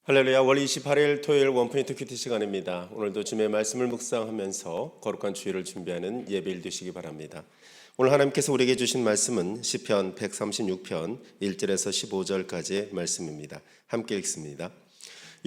할렐루야. 월 28일 토요일 원포인트 큐티 시간입니다. 오늘도 주님의 말씀을 묵상하면서 거룩한 주일을 준비하는 예배일 되시기 바랍니다. 오늘 하나님께서 우리에게 주신 말씀은 시편 136편 1절에서 15절까지의 말씀입니다. 함께 읽습니다.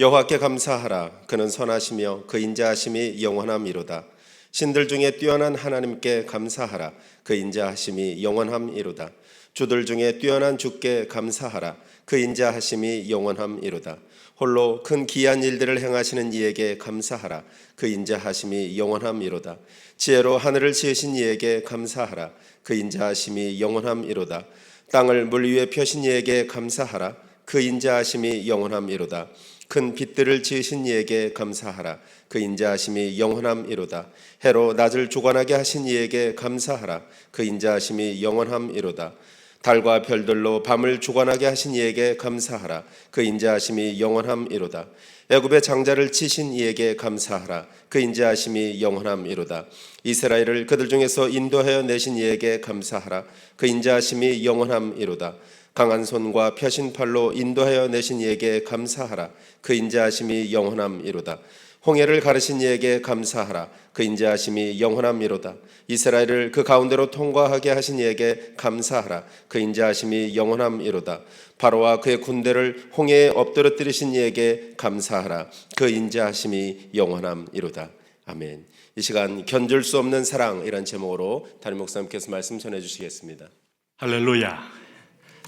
여호와께 감사하라. 그는 선하시며 그 인자하심이 영원함이로다. 신들 중에 뛰어난 하나님께 감사하라. 그 인자하심이 영원함이로다. 주들 중에 뛰어난 주께 감사하라. 그 인자하심이 영원함이로다. 홀로 큰 기이한 일들을 행하시는 이에게 감사하라. 그 인자하심이 영원함이로다. 지혜로 하늘을 지으신 이에게 감사하라. 그 인자하심이 영원함이로다. 땅을 물 위에 펴신 이에게 감사하라. 그 인자하심이 영원함이로다. 큰 빛들을 지으신 이에게 감사하라. 그 인자하심이 영원함이로다. 해로 낮을 주관하게 하신 이에게 감사하라. 그 인자하심이 영원함이로다. 달과 별들로 밤을 주관하게 하신 이에게 감사하라. 그 인자하심이 영원함이로다. 애굽의 장자를 치신 이에게 감사하라. 그 인자하심이 영원함이로다. 이스라엘을 그들 중에서 인도하여 내신 이에게 감사하라. 그 인자하심이 영원함이로다. 강한 손과 펴신 팔로 인도하여 내신 이에게 감사하라. 그 인자하심이 영원함이로다. 홍해를 가르신 이에게 감사하라. 그 인자하심이 영원함이로다. 이스라엘을 그 가운데로 통과하게 하신 이에게 감사하라. 그 인자하심이 영원함이로다. 바로와 그의 군대를 홍해에 엎드러뜨리신 이에게 감사하라. 그 인자하심이 영원함이로다. 아멘. 이 시간 견줄 수 없는 사랑이란 제목으로 담임 목사님께서 말씀 전해주시겠습니다. 할렐루야.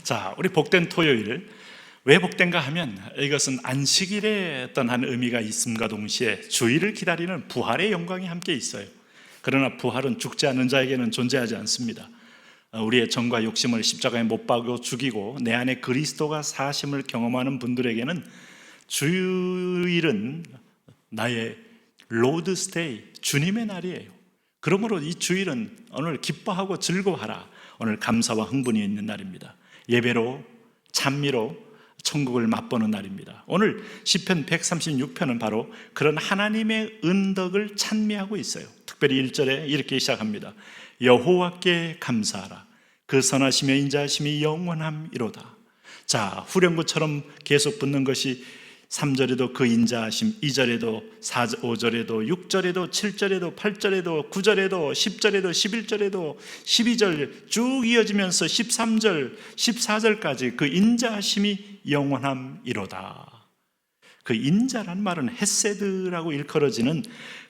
자, 우리 복된 토요일, 왜 복된가 하면 이것은 안식일의 어떤 한 의미가 있음과 동시에 주일을 기다리는 부활의 영광이 함께 있어요. 그러나 부활은 죽지 않는 자에게는 존재하지 않습니다. 우리의 정과 욕심을 십자가에 못 박고 죽이고 내 안에 그리스도가 사심을 경험하는 분들에게는 주일은 나의 로드 스테이, 주님의 날이에요. 그러므로 이 주일은 오늘 기뻐하고 즐거워하라. 오늘 감사와 흥분이 있는 날입니다. 예배로, 찬미로 천국을 맛보는 날입니다. 오늘 시편 136편은 바로 그런 하나님의 은덕을 찬미하고 있어요. 특별히 1절에 이렇게 시작합니다. 여호와께 감사하라. 그 선하시며 인자하심이 영원함이로다. 자, 후렴구처럼 계속 붙는 것이 3절에도 그 인자하심, 2절에도 5절에도 6절에도 7절에도 8절에도 9절에도 10절에도 11절에도 12절 쭉 이어지면서 13절 14절까지 그 인자하심이 영원함이로다. 그 인자란 말은 헤세드라고 일컬어지는,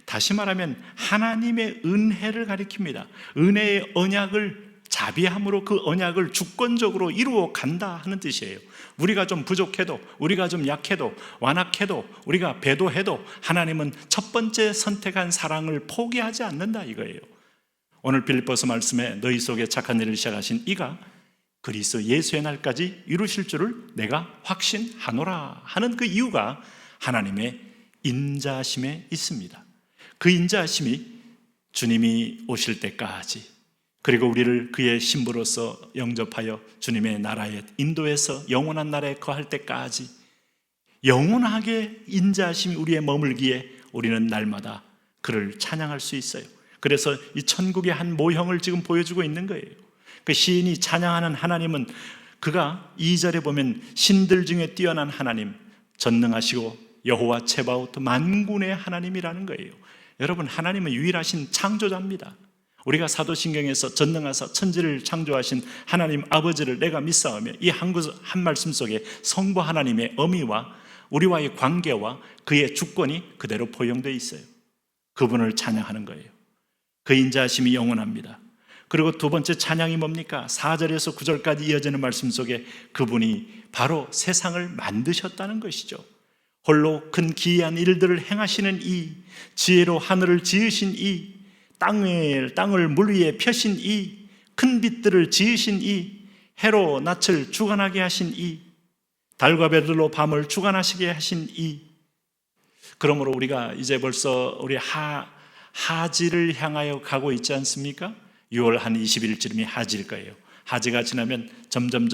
다시 말하면 하나님의 은혜를 가리킵니다. 은혜의 언약을 자비함으로 그 언약을 주권적으로 이루어 간다 하는 뜻이에요. 우리가 좀 부족해도, 우리가 좀 약해도, 완악해도, 우리가 배도해도 하나님은 첫 번째 선택한 사랑을 포기하지 않는다 이거예요. 오늘 빌립보서 말씀에 너희 속에 착한 일을 시작하신 이가 그리스도 예수의 날까지 이루실 줄을 내가 확신하노라 하는 그 이유가 하나님의 인자하심에 있습니다. 그 인자하심이 주님이 오실 때까지, 그리고 우리를 그의 신부로서 영접하여 주님의 나라에 인도해서 영원한 나라에 거할 때까지 영원하게 인자하심이 우리의 머물기에 우리는 날마다 그를 찬양할 수 있어요. 그래서 이 천국의 한 모형을 지금 보여주고 있는 거예요. 그 시인이 찬양하는 하나님은 그가 2절에 보면 신들 중에 뛰어난 하나님, 전능하시고 여호와 체바오트 만군의 하나님이라는 거예요. 여러분, 하나님은 유일하신 창조자입니다. 우리가 사도신경에서 전능하사 천지를 창조하신 하나님 아버지를 내가 믿사오며, 이 한 말씀 속에 성부 하나님의 어미와 우리와의 관계와 그의 주권이 그대로 포용되어 있어요. 그분을 찬양하는 거예요. 그 인자하심이 영원합니다. 그리고 두 번째 찬양이 뭡니까? 4절에서 9절까지 이어지는 말씀 속에 그분이 바로 세상을 만드셨다는 것이죠. 홀로 큰 기이한 일들을 행하시는 이, 지혜로 하늘을 지으신 이, 땅을 물 위에 펴신 이, 큰 빛들을 지으신 이, 해로 낯을 주관하게 하신 이, 달과 별들로 밤을 주관하시게 하신 이. 그러므로 우리가 이제 벌써 우리 하지를 향하여 가고 있지 않습니까? 6월 한 21일쯤이 하지일 거예요. 하지가 지나면 점점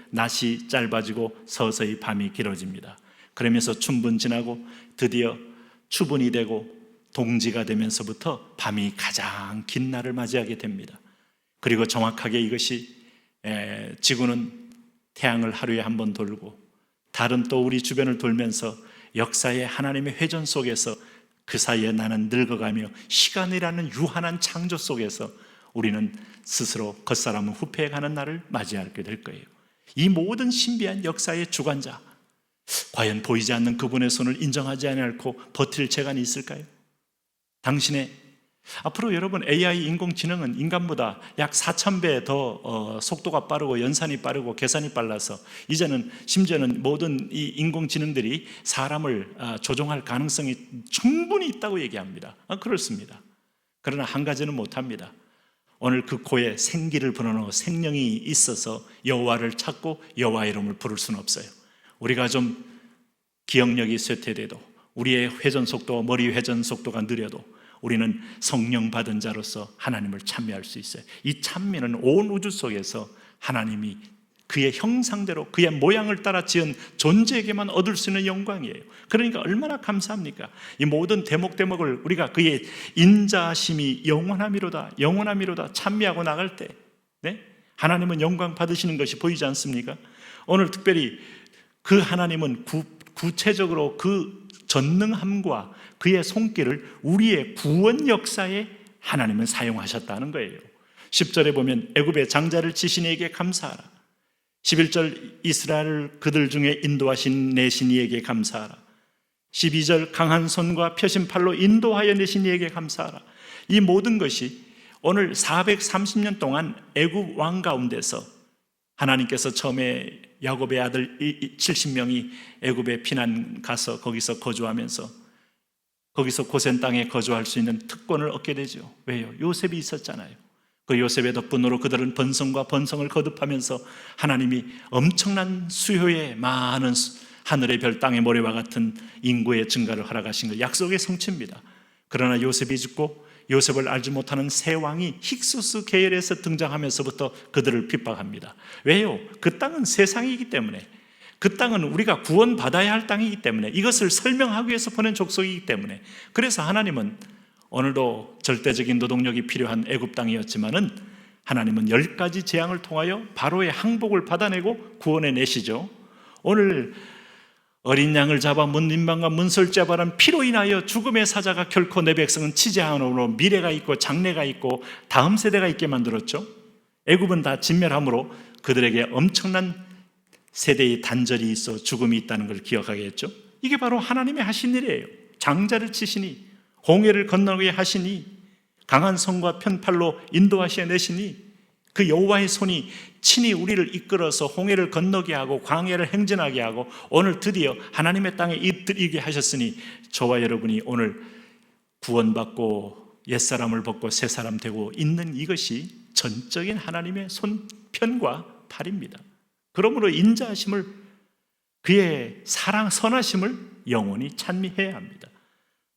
낮이 짧아지고 서서히 밤이 길어집니다. 그러면서 춘분 지나고 드디어 추분이 되고 동지가 되면서부터 밤이 가장 긴 날을 맞이하게 됩니다. 그리고 정확하게 이것이 지구는 태양을 하루에 한 번 돌고 달은 또 우리 주변을 돌면서 역사의 하나님의 회전 속에서 그 사이에 나는 늙어가며 시간이라는 유한한 창조 속에서 우리는 스스로 겉사람은 후패해가는 날을 맞이하게 될 거예요. 이 모든 신비한 역사의 주관자, 과연 보이지 않는 그분의 손을 인정하지 않고 버틸 재간이 있을까요? 당신의 앞으로 여러분 AI 인공지능은 인간보다 약 4,000배 더 속도가 빠르고 연산이 빠르고 계산이 빨라서 이제는 심지어는 모든 이 인공지능들이 사람을 조종할 가능성이 충분히 있다고 얘기합니다. 그렇습니다. 그러나 한 가지는 못합니다. 오늘 그 코에 생기를 불어넣어 생명이 있어서 여호와를 찾고 여호와의 이름을 부를 수는 없어요. 우리가 좀 기억력이 쇠퇴돼도 우리의 회전 속도와 머리 회전 속도가 느려도 우리는 성령 받은 자로서 하나님을 찬미할 수 있어요. 이 찬미는 온 우주 속에서 하나님이 그의 형상대로 그의 모양을 따라 지은 존재에게만 얻을 수 있는 영광이에요. 그러니까 얼마나 감사합니까? 이 모든 대목대목을 우리가 그의 인자심이 영원함이로다 영원함이로다 찬미하고 나갈 때 하나님은 영광 받으시는 것이 보이지 않습니까? 오늘 특별히 그 하나님은 구체적으로 그 전능함과 그의 손길을 우리의 구원 역사에 하나님은 사용하셨다는 거예요. 10절에 보면 애굽의 장자를 치신 이에게 감사하라. 11절 이스라엘을 그들 중에 인도하신 내신 이에게 감사하라. 12절 강한 손과 펴신 팔로 인도하여 내신 이에게 감사하라. 이 모든 것이 오늘 430년 동안 애굽 왕 가운데서 하나님께서 처음에 야곱의 아들 70명이 애굽에 피난 가서 거기서 거주하면서 거기서 고센 땅에 거주할 수 있는 특권을 얻게 되죠. 왜요? 요셉이 있었잖아요. 그 요셉의 덕분으로 그들은 번성과 번성을 거듭하면서 하나님이 엄청난 수요의 많은 하늘의 별 땅의 모래와 같은 인구의 증가를 허락하신 것, 약속의 성취입니다. 그러나 요셉이 죽고 요셉을 알지 못하는 새 왕이 힉소스 계열에서 등장하면서부터 그들을 핍박합니다. 왜요? 그 땅은 세상이기 때문에, 그 땅은 우리가 구원받아야 할 땅이기 때문에, 이것을 설명하기 위해서 보낸 족속이기 때문에, 그래서 하나님은 오늘도 절대적인 노동력이 필요한 애굽 땅이었지만은 하나님은 10가지 재앙을 통하여 바로의 항복을 받아내고 구원해 내시죠. 오늘 어린 양을 잡아 문림방과 문설자바란 피로 인하여 죽음의 사자가 결코 내 백성은 치지 않으므로 미래가 있고 장래가 있고 다음 세대가 있게 만들었죠. 애굽은 다 진멸함으로 그들에게 엄청난 세대의 단절이 있어 죽음이 있다는 걸 기억하게 했죠. 이게 바로 하나님의 하신 일이에요. 장자를 치시니, 홍해를 건너게 하시니, 강한 손과 편팔로 인도하시어 내시니, 그 여호와의 손이 친히 우리를 이끌어서 홍해를 건너게 하고 광야를 행진하게 하고 오늘 드디어 하나님의 땅에 이르게 하셨으니 저와 여러분이 오늘 구원받고 옛사람을 벗고 새사람 되고 있는 이것이 전적인 하나님의 손편과 팔입니다. 그러므로 인자하심을, 그의 사랑 선하심을 영원히 찬미해야 합니다.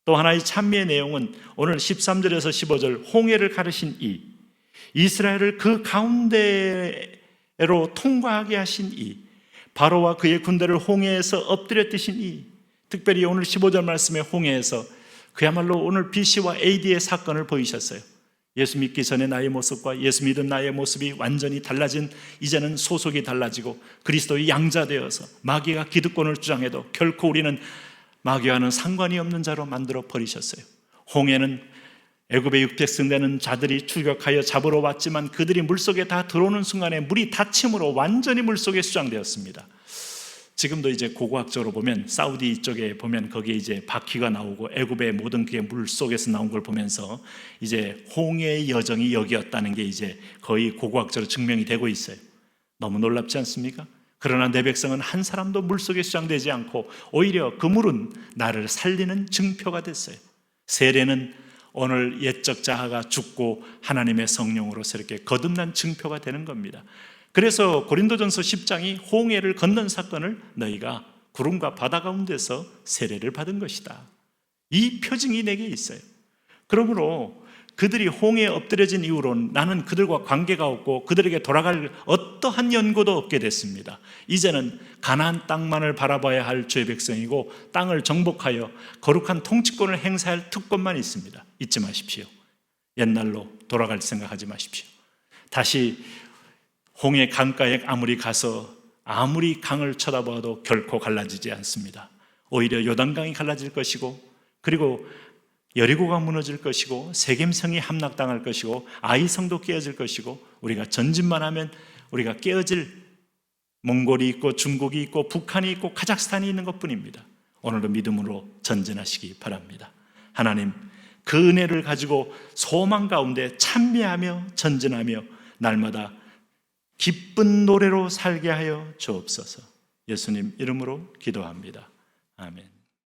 또 하나의 찬미의 내용은 오늘 13절에서 15절 홍해를 가르신 이, 이스라엘을 그 가운데로 통과하게 하신 이, 바로와 그의 군대를 홍해에서 엎드려 뜨신 이, 특별히 오늘 15절 말씀의 홍해에서 그야말로 오늘 BC와 AD의 사건을 보이셨어요. 예수 믿기 전에 나의 모습과 예수 믿은 나의 모습이 완전히 달라진, 이제는 소속이 달라지고 그리스도의 양자되어서 마귀가 기득권을 주장해도 결코 우리는 마귀와는 상관이 없는 자로 만들어 버리셨어요. 홍해는 애굽의 육백성되는 자들이 출격하여 잡으러 왔지만 그들이 물속에 다 들어오는 순간에 물이 닫힘으로 완전히 물속에 수장되었습니다. 지금도 이제 고고학적으로 보면 사우디 쪽에 보면 거기에 이제 바퀴가 나오고 애굽의 모든 그게 물 속에서 나온 걸 보면서 이제 홍해의 여정이 여기였다는 게 이제 거의 고고학적으로 증명이 되고 있어요. 너무 놀랍지 않습니까? 그러나 내 백성은 한 사람도 물 속에 수장되지 않고 오히려 그 물은 나를 살리는 증표가 됐어요. 세례는 오늘 옛적 자아가 죽고 하나님의 성령으로서 이렇게 거듭난 증표가 되는 겁니다. 그래서 고린도전서 10장이 홍해를 건넌 사건을 너희가 구름과 바다 가운데서 세례를 받은 것이다. 이 표징이 내게 있어요. 그러므로 그들이 홍해에 엎드려진 이후로는 나는 그들과 관계가 없고 그들에게 돌아갈 어떠한 연고도 없게 됐습니다. 이제는 가나안 땅만을 바라봐야 할 주의 백성이고 땅을 정복하여 거룩한 통치권을 행사할 특권만 있습니다. 잊지 마십시오. 옛날로 돌아갈 생각하지 마십시오. 다시 홍해 강가에 아무리 가서 아무리 강을 쳐다봐도 결코 갈라지지 않습니다. 오히려 요단강이 갈라질 것이고, 그리고 여리고가 무너질 것이고, 세겜성이 함락당할 것이고, 아이성도 깨어질 것이고, 우리가 전진만 하면 우리가 깨어질 몽골이 있고 중국이 있고 북한이 있고 카자흐스탄이 있는 것뿐입니다. 오늘도 믿음으로 전진하시기 바랍니다. 하나님, 그 은혜를 가지고 소망 가운데 찬미하며 전진하며 날마다 기쁜 노래로 살게 하여 주옵소서. 예수님 이름으로 기도합니다. 아멘.